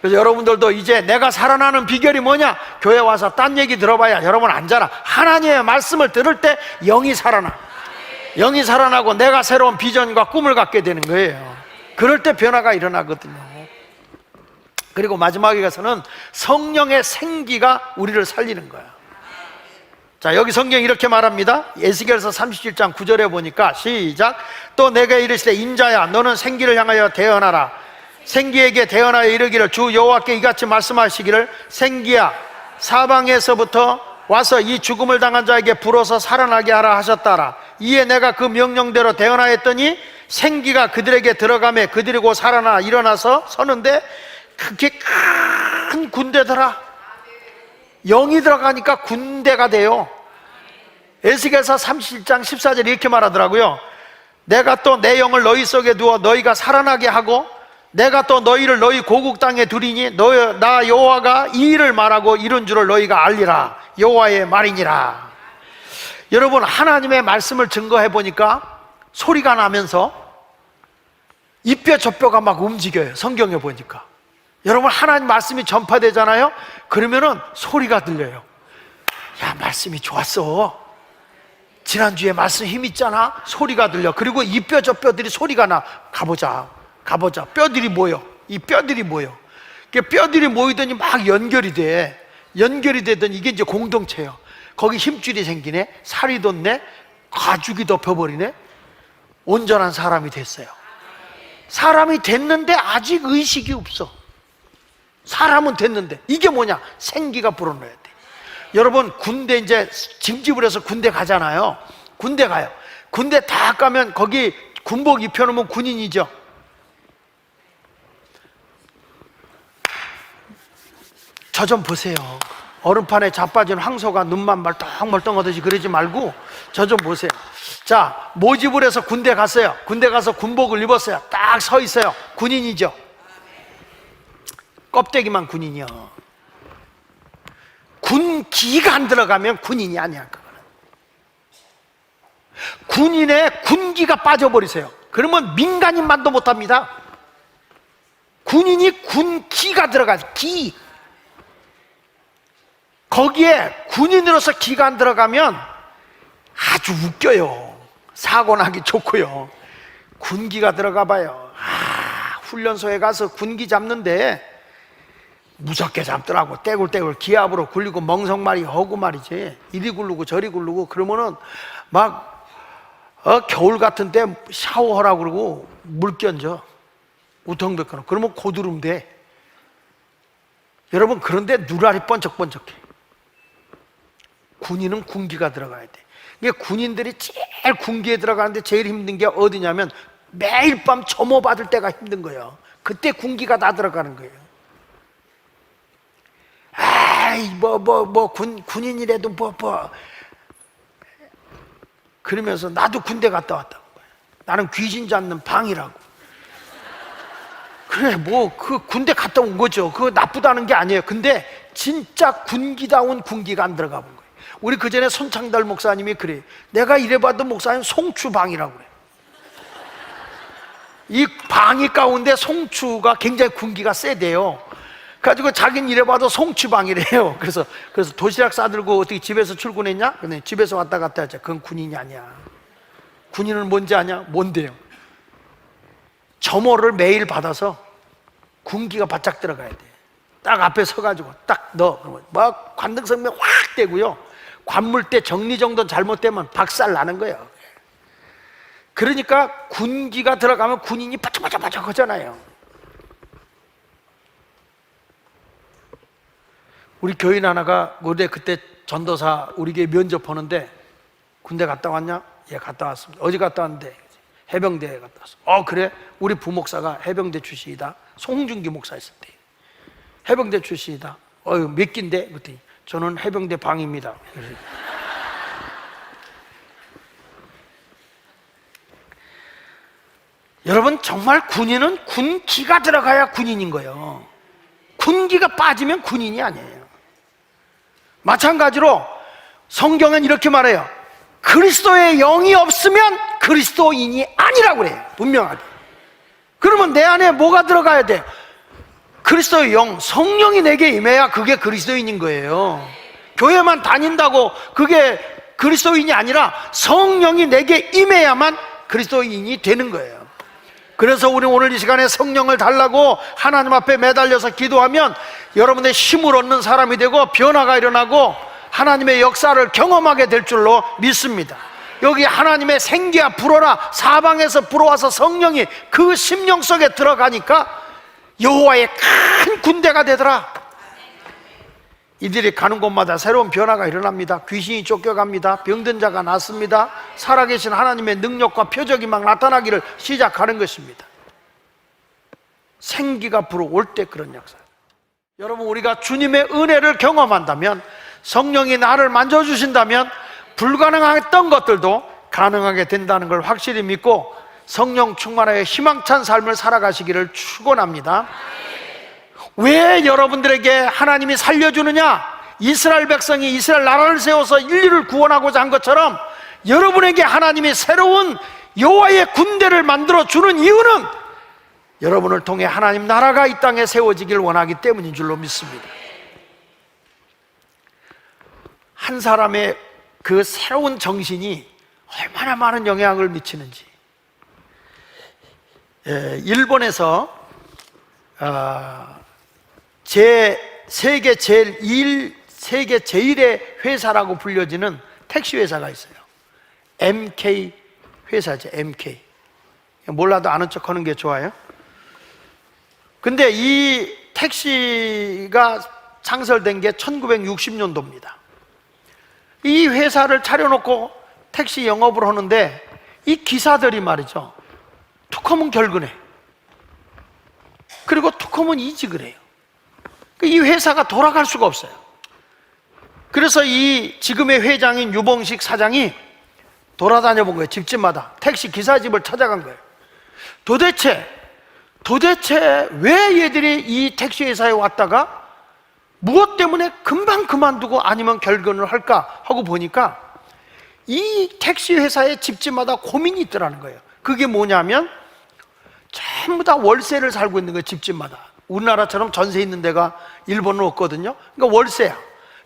그래서 여러분들도 이제 내가 살아나는 비결이 뭐냐? 교회 와서 딴 얘기 들어봐야 여러분 앉아라. 하나님의 말씀을 들을 때 영이 살아나. 영이 살아나고 내가 새로운 비전과 꿈을 갖게 되는 거예요. 그럴 때 변화가 일어나거든요. 그리고 마지막에 가서는 성령의 생기가 우리를 살리는 거예요. 자, 여기 성경이 이렇게 말합니다. 에스겔서 37장 9절에 보니까 시작. 또 내가 이르시되 인자야 너는 생기를 향하여 대언하라. 생기에게 대언하여 이르기를 주 여호와께 이같이 말씀하시기를 생기야 사방에서부터 와서 이 죽음을 당한 자에게 불어서 살아나게 하라 하셨다라. 이에 내가 그 명령대로 대언하였더니 생기가 그들에게 들어가매 그들이 곧 살아나 일어나서 서는데 그게 큰 군대더라. 영이 들어가니까 군대가 돼요. 에스겔서 37장 14절 이렇게 말하더라고요. 내가 또 내 영을 너희 속에 두어 너희가 살아나게 하고 내가 또 너희를 너희 고국 땅에 두리니 나 여호와가 이 일을 말하고 이룬 줄을 너희가 알리라. 여호와의 말이니라. 여러분 하나님의 말씀을 증거해 보니까 소리가 나면서 이뼈 저뼈가 막 움직여요. 성경에 보니까 여러분 하나님 말씀이 전파되잖아요. 그러면은 소리가 들려요. 야 말씀이 좋았어. 지난주에 말씀 힘 있잖아. 소리가 들려. 그리고 이 뼈 저 뼈들이 소리가 나. 가보자. 뼈들이 모여. 이 뼈들이 모여. 뼈들이 모이더니 막 연결이 되더니 이게 이제 공동체예요. 거기 힘줄이 생기네. 살이 돋네. 가죽이 덮여버리네. 온전한 사람이 됐어요. 사람이 됐는데 아직 의식이 없어. 사람은 됐는데 이게 뭐냐? 생기가 불어넣어야 돼. 여러분, 군대 이제 징집을 해서 군대 가잖아요. 군대 가요. 군대 다 가면 거기 군복 입혀놓으면 군인이죠. 저 좀 보세요. 얼음판에 자빠진 황소가 눈만 멀뚱멀뚱하듯이 그러지 말고 저 좀 보세요. 자, 모집을 해서 군대 갔어요. 군대 가서 군복을 입었어요. 딱 서 있어요. 군인이죠. 껍데기만 군인이요. 군기가 안 들어가면 군인이 아니야. 그거는 군인의 군기가 빠져버리세요. 그러면 민간인만도 못합니다. 군인이 군기가 들어가요. 기. 거기에 군인으로서 기가 안 들어가면 아주 웃겨요. 사고 나기 좋고요. 군기가 들어가 봐요. 훈련소에 가서 군기 잡는데 무섭게 잡더라고. 떼굴떼굴 기압으로 굴리고 멍석말이 하고 말이지. 이리 굴르고 저리 굴르고 그러면은 막 겨울 같은데 샤워하라고 그러고 물 끼얹어. 우텅백하고 그러면 고드름 돼. 여러분, 그런데 눈알이 번쩍번쩍해. 군인은 군기가 들어가야 돼. 이게 군인들이 제일 군기에 들어가는데 제일 힘든 게 어디냐면 매일 밤 점호 받을 때가 힘든 거예요. 그때 군기가 다 들어가는 거예요. 군인이라도 그러면서 나도 군대 갔다 왔다고. 나는 귀신 잡는 방이라고. 그래, 그 군대 갔다 온 거죠. 그거 나쁘다는 게 아니에요. 근데 진짜 군기다운 군기가 안 들어가 본 거예요. 우리 그 전에 손창달 목사님이 그래. 내가 이래봐도 목사님 송추방이라고 그래. 이 방이 가운데 송추가 굉장히 군기가 세대요. 가지고 자기는 이래봐도 송추방이래요. 그래서 도시락 싸들고 어떻게 집에서 출근했냐? 근데 집에서 왔다 갔다 하자. 그건 군인이 아니야. 군인은 뭔지 아냐? 뭔데요? 점호를 매일 받아서 군기가 바짝 들어가야 돼. 딱 앞에 서가지고 딱 넣어. 그러면 막 관등성명 확 되고요. 관물대 정리정돈 잘못되면 박살 나는 거예요. 그러니까 군기가 들어가면 군인이 바짝바짝 하잖아요. 우리 교인 하나가 그때 전도사 우리 교회 면접하는데 군대 갔다 왔냐? 예, 갔다 왔습니다. 어디 갔다 왔는데? 해병대에 갔다 왔어. 그래? 우리 부목사가 해병대 출신이다. 송중기 목사 있을 때 해병대 출신이다. 몇 기인데? 그랬더니 저는 해병대 방입니다. 여러분, 정말 군인은 군기가 들어가야 군인인 거예요. 군기가 빠지면 군인이 아니에요. 마찬가지로 성경은 이렇게 말해요. 그리스도의 영이 없으면 그리스도인이 아니라고 그래요. 분명하게. 그러면 내 안에 뭐가 들어가야 돼? 그리스도의 영, 성령이 내게 임해야 그게 그리스도인인 거예요. 교회만 다닌다고 그게 그리스도인이 아니라 성령이 내게 임해야만 그리스도인이 되는 거예요. 그래서 우리 오늘 이 시간에 성령을 달라고 하나님 앞에 매달려서 기도하면 여러분의 힘을 얻는 사람이 되고 변화가 일어나고 하나님의 역사를 경험하게 될 줄로 믿습니다. 여기 하나님의 생기야 불어라, 사방에서 불어와서 성령이 그 심령 속에 들어가니까 여호와의 큰 군대가 되더라. 이들이 가는 곳마다 새로운 변화가 일어납니다. 귀신이 쫓겨갑니다. 병든 자가 낫습니다. 살아계신 하나님의 능력과 표적이 막 나타나기를 시작하는 것입니다. 생기가 불어올 때 그런 역사. 여러분, 우리가 주님의 은혜를 경험한다면, 성령이 나를 만져주신다면 불가능했던 것들도 가능하게 된다는 걸 확실히 믿고 성령 충만하여 희망찬 삶을 살아가시기를 축원합니다. 왜 여러분들에게 하나님이 살려주느냐? 이스라엘 백성이 이스라엘 나라를 세워서 인류를 구원하고자 한 것처럼 여러분에게 하나님이 새로운 여호와의 군대를 만들어 주는 이유는 여러분을 통해 하나님 나라가 이 땅에 세워지길 원하기 때문인 줄로 믿습니다. 한 사람의 그 새로운 정신이 얼마나 많은 영향을 미치는지. 일본에서 세계 제일의 회사라고 불려지는 택시 회사가 있어요. MK 회사죠. MK. 몰라도 아는 척 하는 게 좋아요. 근데 이 택시가 창설된 게 1960년도입니다. 이 회사를 차려놓고 택시 영업을 하는데 이 기사들이 말이죠, 툭하면 결근해. 그리고 툭하면 이직을 해요. 이 회사가 돌아갈 수가 없어요. 그래서 이 지금의 회장인 유봉식 사장이 돌아다녀 본 거예요. 집집마다 택시 기사집을 찾아간 거예요. 도대체 왜 얘들이 이 택시 회사에 왔다가 무엇 때문에 금방 그만두고 아니면 결근을 할까 하고 보니까 이 택시 회사의 집집마다 고민이 있더라는 거예요. 그게 뭐냐면 전부 다 월세를 살고 있는 거예요. 집집마다. 우리나라처럼 전세 있는 데가 일본은 없거든요. 그러니까 월세야.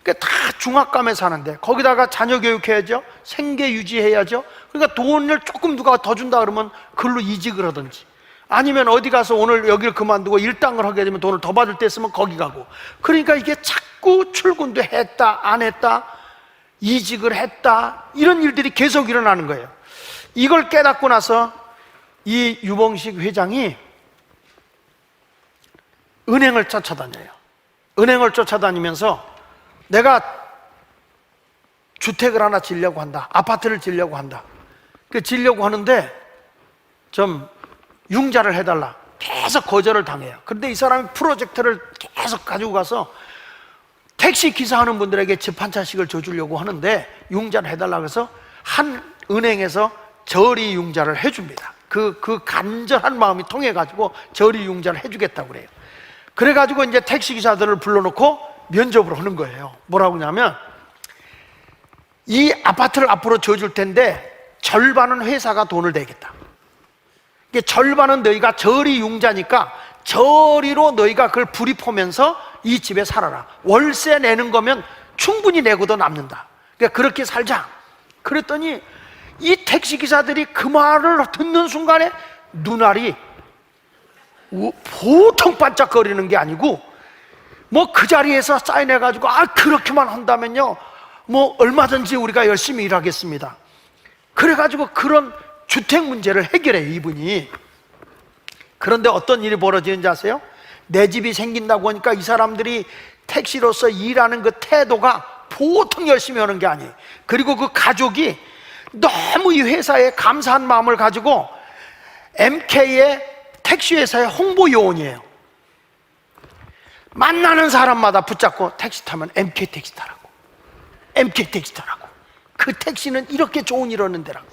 그러니까 다 중압감에 사는데 거기다가 자녀 교육해야죠. 생계 유지해야죠. 그러니까 돈을 조금 누가 더 준다 그러면 그걸로 이직을 하든지, 아니면 어디 가서 오늘 여기를 그만두고 일당을 하게 되면 돈을 더 받을 때 있으면 거기 가고. 그러니까 이게 자꾸 출근도 했다 안 했다, 이직을 했다, 이런 일들이 계속 일어나는 거예요. 이걸 깨닫고 나서 이 유봉식 회장이 은행을 쫓아다녀요. 은행을 쫓아다니면서 내가 주택을 하나 지으려고 한다, 아파트를 지으려고 한다. 그 지으려고 하는데 좀 융자를 해달라. 계속 거절을 당해요. 그런데 이 사람이 프로젝트를 계속 가지고 가서 택시 기사하는 분들에게 집 한 차씩을 줘주려고 하는데 융자를 해달라고 해서 한 은행에서 저리 융자를 해줍니다. 그 간절한 마음이 통해가지고 저리 융자를 해주겠다고 그래요. 그래가지고 이제 택시 기사들을 불러놓고 면접을 하는 거예요. 뭐라고 하냐면, 이 아파트를 앞으로 줘줄 텐데 절반은 회사가 돈을 내겠다. 절반은 너희가 저리 융자니까 저리로 너희가 그걸 불입하면서 이 집에 살아라. 월세 내는 거면 충분히 내고도 남는다. 그러니까 그렇게 살자. 그랬더니 이 택시기사들이 그 말을 듣는 순간에 눈알이 보통 반짝거리는 게 아니고, 뭐 그 자리에서 사인해가지고 그렇게만 한다면요 뭐 얼마든지 우리가 열심히 일하겠습니다. 그래가지고 그런 주택 문제를 해결해 이분이. 그런데 어떤 일이 벌어지는지 아세요? 내 집이 생긴다고 하니까 이 사람들이 택시로서 일하는 그 태도가 보통 열심히 하는 게 아니에요. 그리고 그 가족이 너무 이 회사에 감사한 마음을 가지고 MK의 택시 회사의 홍보 요원이에요. 만나는 사람마다 붙잡고 택시 타면 MK 택시 타라고, MK 택시 타라고, 그 택시는 이렇게 좋은 일 하는 데라고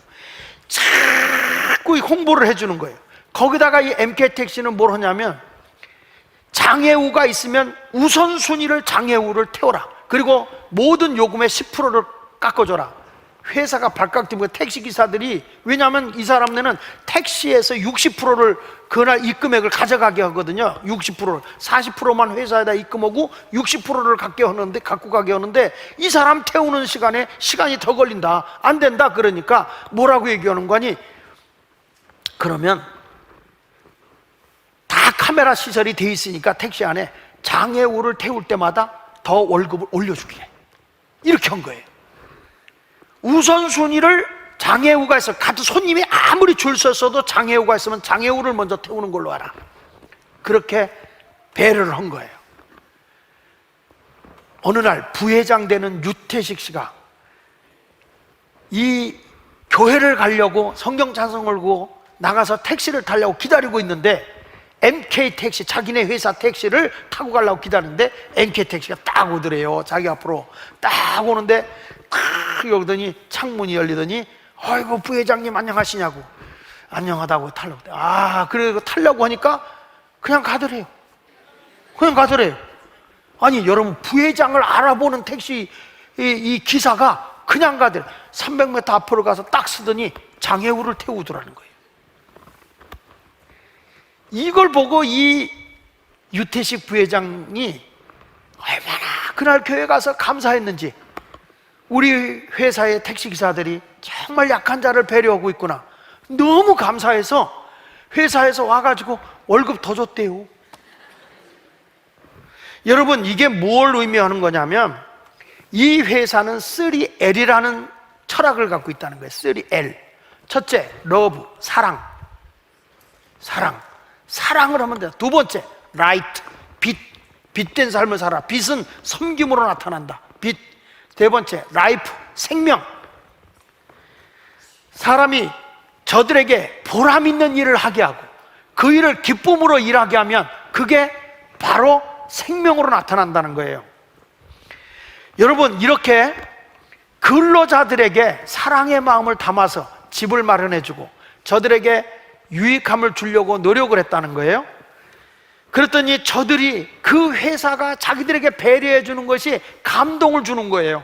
자꾸 홍보를 해주는 거예요. 거기다가 이 MK 택시는 뭘 하냐면, 장애우가 있으면 우선순위를 장애우를 태워라. 그리고 모든 요금의 10%를 깎아줘라. 회사가 발칵 뛰고 택시기사들이, 왜냐하면 이 사람네는 택시에서 60%를 그날 입금액을 가져가게 하거든요. 60%를 40%만 회사에다 입금하고 60%를 갖고 가게 하는데 이 사람 태우는 시간이 더 걸린다, 안 된다. 그러니까 뭐라고 얘기하는 거니? 그러면 다 카메라 시설이 돼 있으니까 택시 안에 장애우를 태울 때마다 더 월급을 올려주게, 이렇게 한 거예요. 우선순위를 장애우가 있어, 같은 손님이 아무리 줄 섰어도 장애우가 있으면 장애우를 먼저 태우는 걸로 알아. 그렇게 배려를 한 거예요. 어느 날 부회장 되는 유태식 씨가 이 교회를 가려고 성경 찬송 걸고 나가서 택시를 타려고 기다리고 있는데, MK 택시, 자기네 회사 택시를 타고 가려고 기다리는데 MK 택시가 딱 오더래요. 자기 앞으로 딱 오는데 딱 여기더니 창문이 열리더니, 아이고 부회장님 안녕하시냐고. 안녕하다고 타려고. 그래 타려고 하니까 그냥 가더래요. 그냥 가더래요. 아니 여러분, 부회장을 알아보는 택시 이 기사가 그냥 가더래요. 300m 앞으로 가서 딱 쓰더니 장애우를 태우더라는 거예요. 이걸 보고 이 유태식 부회장이 얼마나 그날 교회 가서 감사했는지, 우리 회사의 택시기사들이 정말 약한 자를 배려하고 있구나, 너무 감사해서 회사에서 와가지고 월급 더 줬대요. 여러분, 이게 뭘 의미하는 거냐면 이 회사는 3L이라는 철학을 갖고 있다는 거예요. 3L. 첫째, 러브, 사랑. 사랑을 하면 돼요. 두 번째, 라이트, 빛. 빛된 삶을 살아. 빛은 섬김으로 나타난다. 빛. 세 번째, 라이프, 생명. 사람이 저들에게 보람 있는 일을 하게 하고 그 일을 기쁨으로 일하게 하면 그게 바로 생명으로 나타난다는 거예요. 여러분, 이렇게 근로자들에게 사랑의 마음을 담아서 집을 마련해주고 저들에게 유익함을 주려고 노력을 했다는 거예요. 그랬더니 저들이, 그 회사가 자기들에게 배려해 주는 것이 감동을 주는 거예요.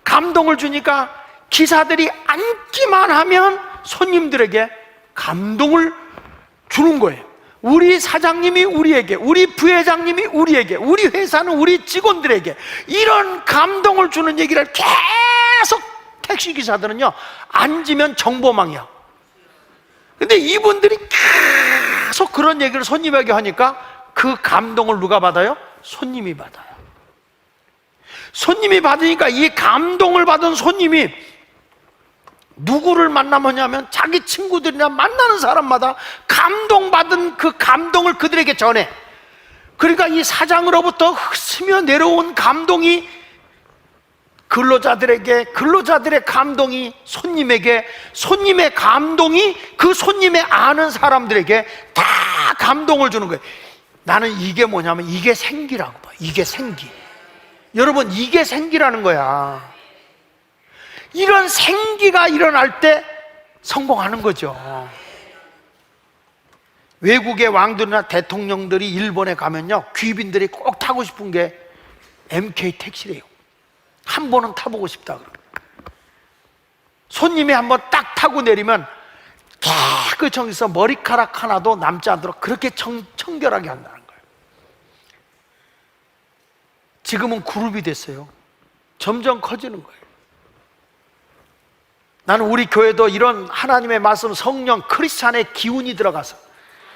감동을 주니까 기사들이 앉기만 하면 손님들에게 감동을 주는 거예요. 우리 사장님이 우리에게, 우리 부회장님이 우리에게, 우리 회사는 우리 직원들에게 이런 감동을 주는 얘기를 계속 택시기사들은요, 앉으면 정보망이야. 근데 이분들이 계속 그런 얘기를 손님에게 하니까 그 감동을 누가 받아요? 손님이 받아요. 손님이 받으니까 이 감동을 받은 손님이 누구를 만나면 자기 친구들이나 만나는 사람마다 감동받은 그 감동을 그들에게 전해. 그러니까 이 사장으로부터 스며 내려온 감동이 근로자들에게, 근로자들의 감동이 손님에게, 손님의 감동이 그 손님의 아는 사람들에게 다 감동을 주는 거예요. 나는 이게 뭐냐면 이게 생기라고 봐요. 이게 생기. 여러분, 이게 생기라는 거야. 이런 생기가 일어날 때 성공하는 거죠. 외국의 왕들이나 대통령들이 일본에 가면요, 귀빈들이 꼭 타고 싶은 게 MK 택시래요. 한 번은 타보고 싶다 그러고. 손님이 한번 딱 타고 내리면 깨끗해서 머리카락 하나도 남지 않도록 그렇게 청결하게 한다는 거예요. 지금은 그룹이 됐어요. 점점 커지는 거예요. 나는 우리 교회도 이런 하나님의 말씀, 성령, 크리스찬의 기운이 들어가서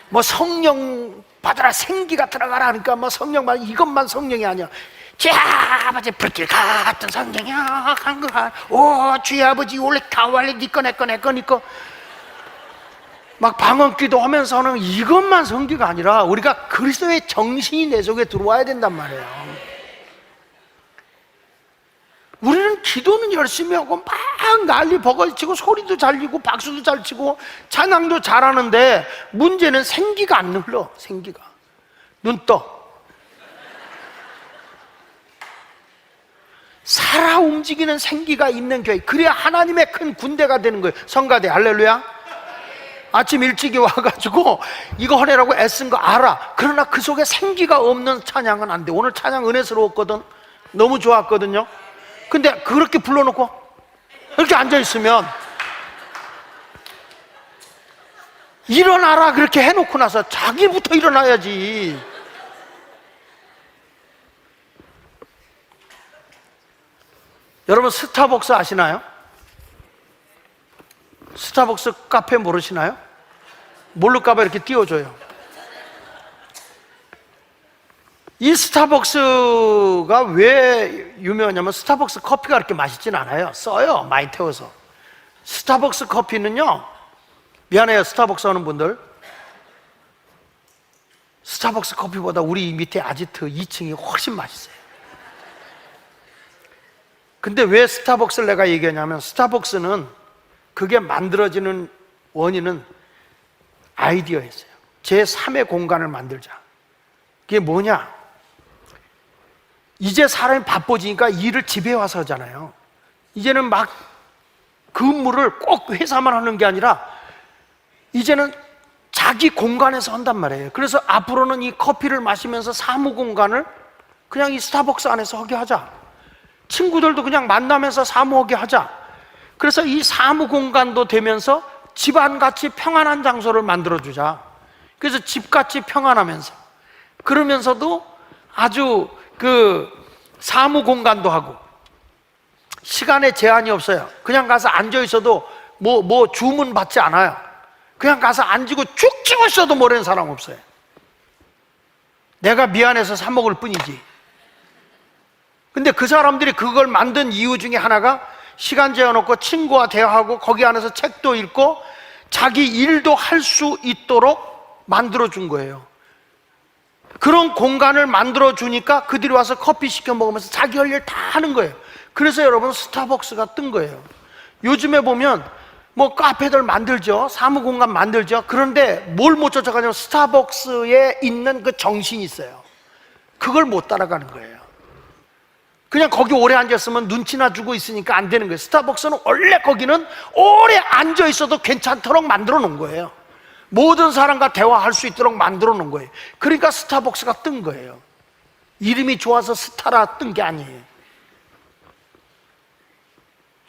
뭐 성령 받아라, 생기가 들어가라 하니까 뭐 성령 받아, 이것만 성령이 아니야. 제 아버지 불길 같은 성령이야, 한글한 오 주의 아버지 원래 다 원래 니꺼 내꺼 니꺼 막 방언기도 하면서는 이것만 성기가 아니라 우리가 그리스도의 정신이 내 속에 들어와야 된단 말이에요. 우리는 기도는 열심히 하고 막 난리 버거지고 소리도 잘 지고 박수도 잘 치고 찬양도 잘하는데 문제는 생기가 안 흘러. 생기가 눈 떠. 살아 움직이는 생기가 있는 교회, 그래야 하나님의 큰 군대가 되는 거예요. 성가대. 할렐루야. 아침 일찍이 와가지고 이거 하려고 애쓴 거 알아. 그러나 그 속에 생기가 없는 찬양은 안 돼. 오늘 찬양 은혜스러웠거든. 너무 좋았거든요. 근데 그렇게 불러놓고 이렇게 앉아있으면 일어나라 그렇게 해놓고 나서 자기부터 일어나야지. 여러분, 스타벅스 아시나요? 스타벅스 카페 모르시나요? 모를까봐 이렇게 띄워줘요. 이 스타벅스가 왜 유명하냐면 스타벅스 커피가 그렇게 맛있진 않아요. 써요, 많이 태워서. 스타벅스 커피는요, 미안해요 스타벅스 하는 분들, 스타벅스 커피보다 우리 밑에 아지트 2층이 훨씬 맛있어요. 근데 왜 스타벅스를 내가 얘기하냐면, 스타벅스는 그게 만들어지는 원인은 아이디어였어요. 제3의 공간을 만들자. 그게 뭐냐? 이제 사람이 바빠지니까 일을 집에 와서 하잖아요. 이제는 막 근무를 꼭 회사만 하는 게 아니라 이제는 자기 공간에서 한단 말이에요. 그래서 앞으로는 이 커피를 마시면서 사무 공간을 그냥 이 스타벅스 안에서 하게 하자. 친구들도 그냥 만나면서 사무하게 하자. 그래서 이 사무 공간도 되면서 집안같이 평안한 장소를 만들어주자. 그래서 집같이 평안하면서, 그러면서도 아주 그 사무 공간도 하고, 시간에 제한이 없어요. 그냥 가서 앉아 있어도 뭐 주문 받지 않아요. 그냥 가서 앉고 죽지고 있어도 모르는 사람 없어요. 내가 미안해서 사 먹을 뿐이지. 근데 그 사람들이 그걸 만든 이유 중에 하나가 시간 제한 없고 친구와 대화하고 거기 안에서 책도 읽고 자기 일도 할 수 있도록 만들어 준 거예요. 그런 공간을 만들어 주니까 그들이 와서 커피 시켜 먹으면서 자기 할 일 다 하는 거예요. 그래서 여러분 스타벅스가 뜬 거예요. 요즘에 보면 뭐 카페들 만들죠. 사무공간 만들죠. 그런데 뭘 못 쫓아가냐면 스타벅스에 있는 그 정신이 있어요. 그걸 못 따라가는 거예요. 그냥 거기 오래 앉았으면 눈치나 주고 있으니까 안 되는 거예요. 스타벅스는 원래 거기는 오래 앉아 있어도 괜찮도록 만들어 놓은 거예요. 모든 사람과 대화할 수 있도록 만들어 놓은 거예요. 그러니까 스타벅스가 뜬 거예요. 이름이 좋아서 스타라 뜬 게 아니에요.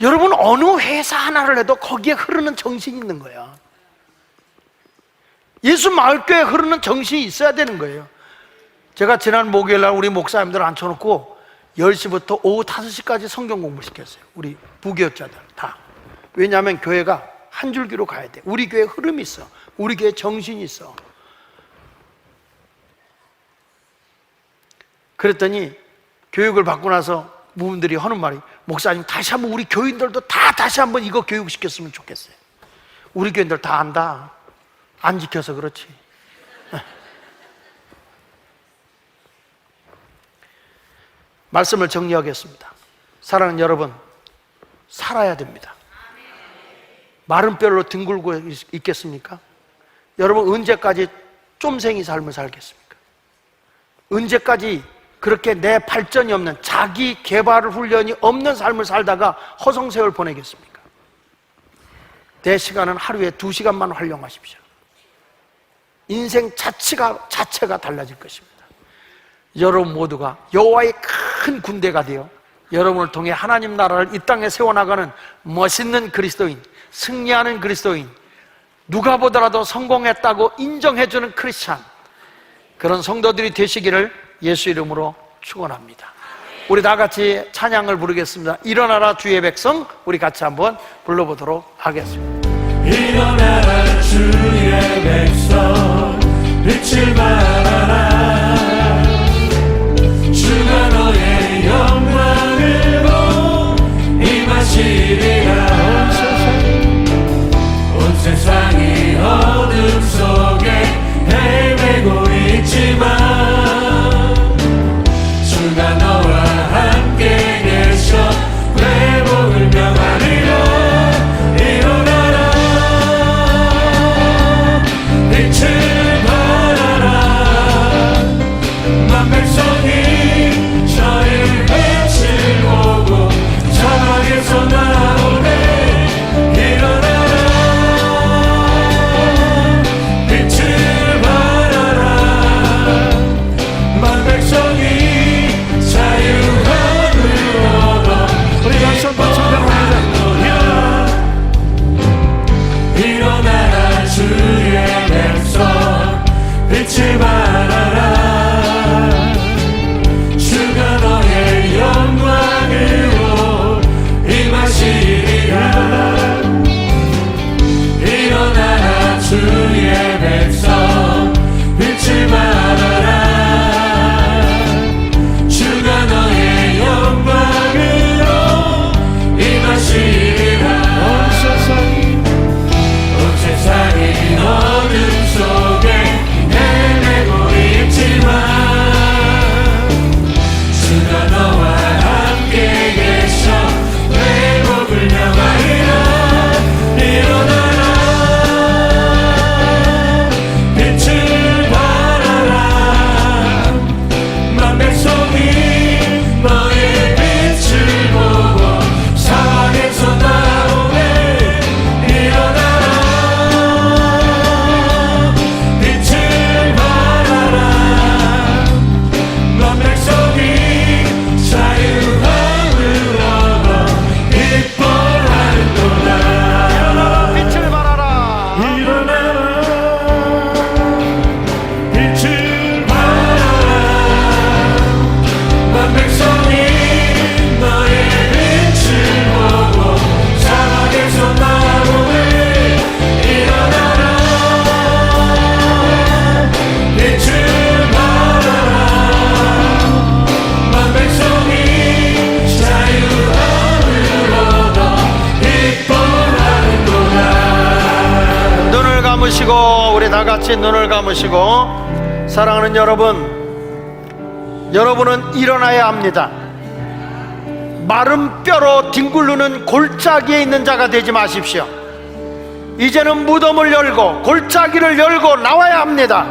여러분, 어느 회사 하나를 해도 거기에 흐르는 정신이 있는 거예요. 예수 마을교회에 흐르는 정신이 있어야 되는 거예요. 제가 지난 목요일날 우리 목사님들 앉혀놓고 10시부터 오후 5시까지 성경 공부 시켰어요. 우리 부교육자들 다. 왜냐하면 교회가 한 줄기로 가야 돼. 우리 교회에 흐름이 있어. 우리 교회에 정신이 있어. 그랬더니 교육을 받고 나서 부분들이 하는 말이, 목사님 다시 한번 우리 교인들도 다 다시 한번 이거 교육시켰으면 좋겠어요. 우리 교인들 다 안다. 안 지켜서 그렇지. 말씀을 정리하겠습니다. 사랑하는 여러분, 살아야 됩니다. 마른 뼈로 뒹굴고 있겠습니까? 여러분, 언제까지 쫌생이 삶을 살겠습니까? 언제까지 그렇게 내 발전이 없는, 자기 개발 훈련이 없는 삶을 살다가 허송세월 보내겠습니까? 내 시간은 하루에 2시간만 활용하십시오. 인생 자체가 달라질 것입니다. 여러분 모두가 여호와의 큰 군대가 되어 여러분을 통해 하나님 나라를 이 땅에 세워나가는 멋있는 그리스도인, 승리하는 그리스도인, 누가 보더라도 성공했다고 인정해주는 크리스찬, 그런 성도들이 되시기를 예수 이름으로 축원합니다. 우리 다 같이 찬양을 부르겠습니다. 일어나라 주의 백성, 우리 같이 한번 불러보도록 하겠습니다. 일어나라 주의 백성, 빛을 발하라. 주가 너의 영광으로 임하시리라. 온 세상이 어둠 속에 헤매고 있지만 주가 너와 함께 계셔 회복을 명하리라. 일어나라, 빛을 발하라. 만 백성이 저의 빛을 보고 사방에서 나오네. 일어나라, 빛을 발하라. 만 백성이 자유함을 얻어. 우리 같이 한번 찬양합니다. 일어나라 주의 백성, 빛을 발하라. 주가 너의 영광으로 임하시리라. 일어나라 주의 백성, 빛을 발하라. 주가 너의 영광으로 임하시리라. 온 세상이 어둠 속에 헤매 다 같이 눈을 감으시고, 사랑하는 여러분은 일어나야 합니다. 마른 뼈로 뒹굴르는 골짜기에 있는 자가 되지 마십시오. 이제는 무덤을 열고 골짜기를 열고 나와야 합니다.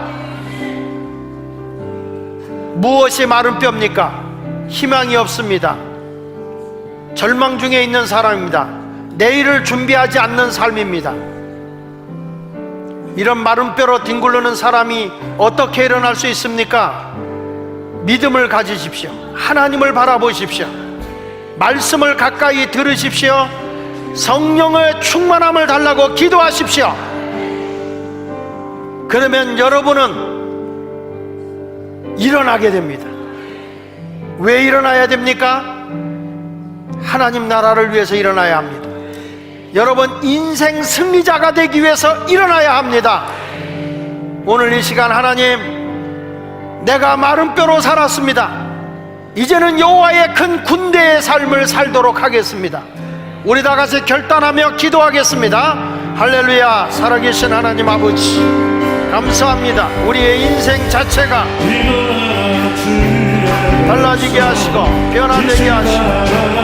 무엇이 마른 뼈입니까? 희망이 없습니다. 절망 중에 있는 사람입니다. 내일을 준비하지 않는 삶입니다. 이런 마른 뼈로 뒹굴르는 사람이 어떻게 일어날 수 있습니까? 믿음을 가지십시오. 하나님을 바라보십시오. 말씀을 가까이 들으십시오. 성령의 충만함을 달라고 기도하십시오. 그러면 여러분은 일어나게 됩니다. 왜 일어나야 됩니까? 하나님 나라를 위해서 일어나야 합니다. 여러분, 인생 승리자가 되기 위해서 일어나야 합니다. 오늘 이 시간, 하나님, 내가 마른 뼈로 살았습니다. 이제는 여호와의 큰 군대의 삶을 살도록 하겠습니다. 우리 다 같이 결단하며 기도하겠습니다. 할렐루야. 살아계신 하나님 아버지, 감사합니다. 우리의 인생 자체가 달라지게 하시고 변화되게 하시고